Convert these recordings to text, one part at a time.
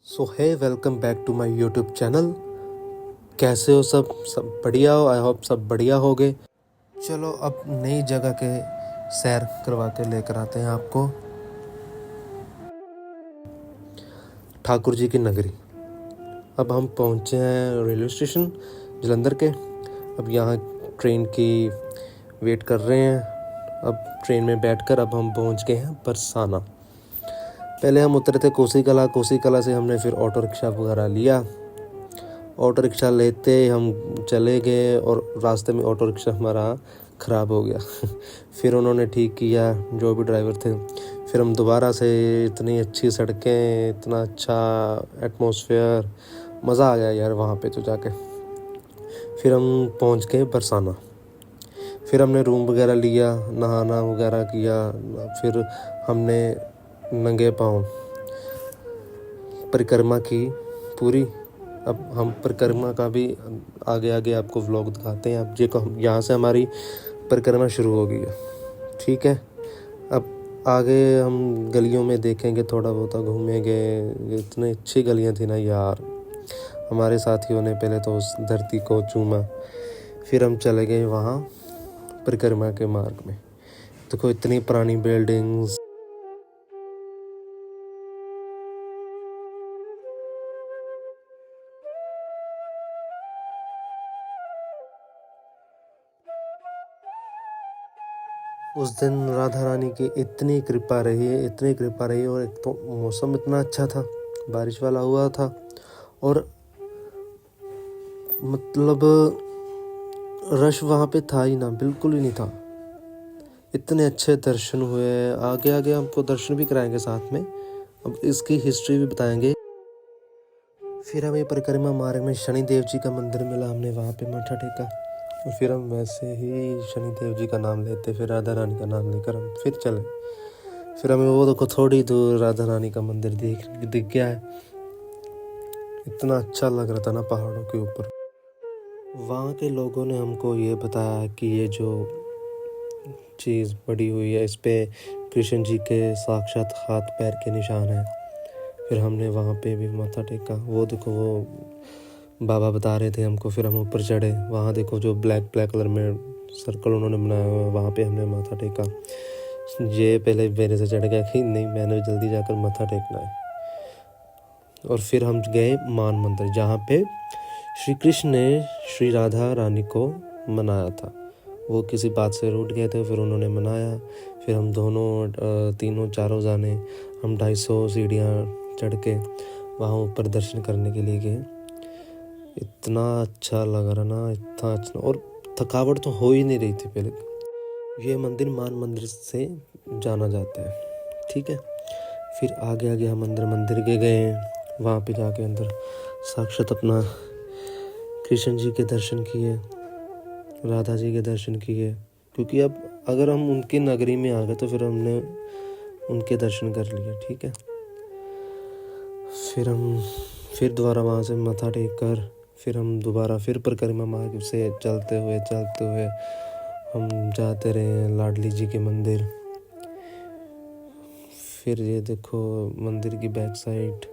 So hi welcome back to my YouTube channel. कैसे हो सब बढ़िया हो। आई होप सब बढ़िया होगे। चलो अब नई जगह के सैर करवा के लेकर आते हैं आपको। ठाकुर जी की नगरी। अब हम पहुंचे हैं रेलवे स्टेशन जलंधर के। अब यहाँ ट्रेन की वेट कर रहे हैं। अब ट्रेन में बैठकर अब हम पहुंच गए हैं बरसाना। पहले हम उतरे थे कोसी कला से हमने फिर ऑटो रिक्शा वगैरह लिया। ऑटो रिक्शा लेते हम चले गए और रास्ते में ऑटो रिक्शा हमारा ख़राब हो गया। फिर उन्होंने ठीक किया जो भी ड्राइवर थे। फिर हम दोबारा से, इतनी अच्छी सड़कें, इतना अच्छा एटमॉस्फेयर, मज़ा आ गया यार वहाँ पे तो जाके। फिर हम पहुँच गए बरसाना। फिर हमने रूम वगैरह लिया, नहाना वगैरह किया। फिर हमने नंगे पाँव परिक्रमा की पूरी। अब हम परिक्रमा का भी आगे आगे आपको व्लॉग दिखाते हैं। अब देखो हम यहाँ से हमारी परिक्रमा शुरू हो गई है, ठीक है। अब आगे हम गलियों में देखेंगे, थोड़ा बहुत घूमेंगे। इतनी अच्छी गलियाँ थी ना यार। हमारे साथियों ने पहले तो उस धरती को चूमा। फिर हम चले गए वहाँ परिक्रमा के मार्ग में। देखो इतनी पुरानी बिल्डिंग्स। उस दिन राधा रानी की इतनी कृपा रही, और एक तो मौसम इतना अच्छा था, बारिश वाला हुआ था। और मतलब रश वहाँ पे था ही ना, बिल्कुल ही नहीं था। इतने अच्छे दर्शन हुए। आगे आगे हमको दर्शन भी कराएंगे साथ में, अब इसकी हिस्ट्री भी बताएंगे। फिर हमें परिक्रमा मार्ग में शनिदेव जी का मंदिर मिला, हमने वहाँ पे माथा टेका। और फिर हम वैसे ही शनिदेव जी का नाम लेते, फिर राधा रानी का नाम लेकर हम फिर चले। फिर हमें वो देखो थोड़ी दूर राधा रानी का मंदिर दिख गया है। इतना अच्छा लग रहा था ना पहाड़ों के ऊपर। वहाँ के लोगों ने हमको ये बताया कि ये जो चीज़ पड़ी हुई है इस पे कृष्ण जी के साक्षात हाथ पैर के निशान हैं। फिर हमने वहाँ पे भी माथा टेका। वो देखो वो बाबा बता रहे थे हमको। फिर हम ऊपर चढ़े, वहाँ देखो जो ब्लैक कलर में सर्कल उन्होंने बनाया हुआ है, वहाँ पे हमने माथा टेका। ये पहले मेरे से चढ़ गया कि नहीं, मैंने जल्दी जाकर माथा टेकना है। और फिर हम गए मान मंदिर, जहाँ पे श्री कृष्ण ने श्री राधा रानी को मनाया था। वो किसी बात से रूठ गए थे, फिर उन्होंने मनाया। फिर हम दोनों तीनों चारों जाने हम 250 सीढ़ियाँ चढ़ के वहाँ ऊपर दर्शन करने के लिए गए। इतना अच्छा लग रहा ना, इतना अच्छा। और थकावट तो हो ही नहीं रही थी पहले। ये मंदिर मान मंदिर से जाना जाता है, ठीक है। फिर आगे आगे हम मंदिर के गए। वहाँ पे जाके अंदर साक्षात अपना कृष्ण जी के दर्शन किए, राधा जी के दर्शन किए। क्योंकि अब अगर हम उनकी नगरी में आ गए तो फिर हमने उनके दर्शन कर लिए, ठीक है। फिर दोबारा वहाँ से माथा टेक कर फिर हम दोबारा फिर परिक्रमा मार्ग से चलते हुए हम जाते रहे लाडली जी के मंदिर। फिर ये देखो मंदिर की बैक साइड।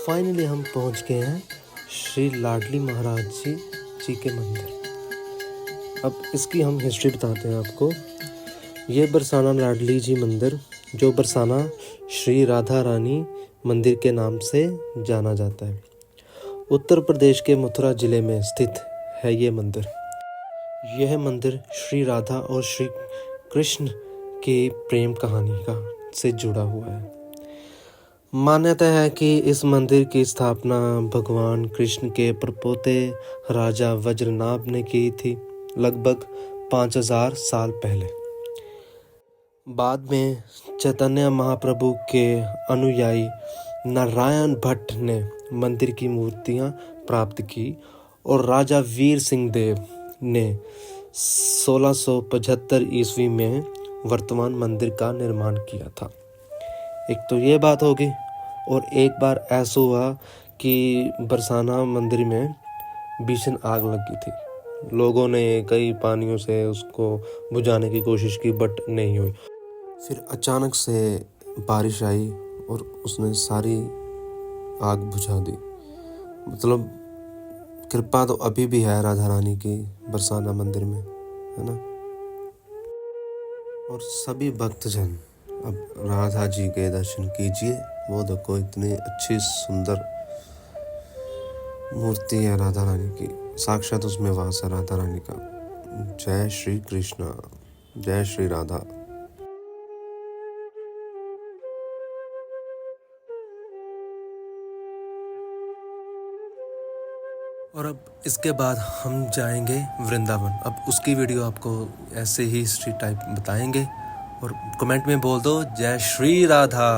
फाइनली हम पहुंच गए हैं श्री लाडली महाराज जी के मंदिर। अब इसकी हम हिस्ट्री बताते हैं आपको। ये बरसाना लाडली जी मंदिर, जो बरसाना श्री राधा रानी मंदिर के नाम से जाना जाता है, उत्तर प्रदेश के मथुरा जिले में स्थित है ये मंदिर। यह मंदिर श्री राधा और श्री कृष्ण की प्रेम कहानी का से जुड़ा हुआ है। मान्यता है कि इस मंदिर की स्थापना भगवान कृष्ण के परपोते राजा वज्रनाभ ने की थी, लगभग 5000 साल पहले। बाद में चैतन्य महाप्रभु के अनुयायी नारायण भट्ट ने मंदिर की मूर्तियां प्राप्त की और राजा वीर सिंह देव ने 1675 ईस्वी में वर्तमान मंदिर का निर्माण किया था। एक तो ये बात होगी। और एक बार ऐसा हुआ कि बरसाना मंदिर में भीषण आग लग गई थी। लोगों ने कई पानियों से उसको बुझाने की कोशिश की बट नहीं हुई। फिर अचानक से बारिश आई और उसने सारी आग बुझा दी। मतलब कृपा तो अभी भी है राधा रानी की बरसाना मंदिर में, है ना। और सभी भक्तजन अब राधा जी के दर्शन कीजिए। वो देखो इतनी अच्छी सुंदर मूर्ति है राधा रानी की, साक्षात उसमें वास है राधा रानी का। जय श्री कृष्णा, जय श्री राधा। और अब इसके बाद हम जाएंगे वृंदावन। अब उसकी वीडियो आपको ऐसे ही हिस्ट्री टाइप बताएंगे। और कमेंट में बोल दो जय श्री राधा।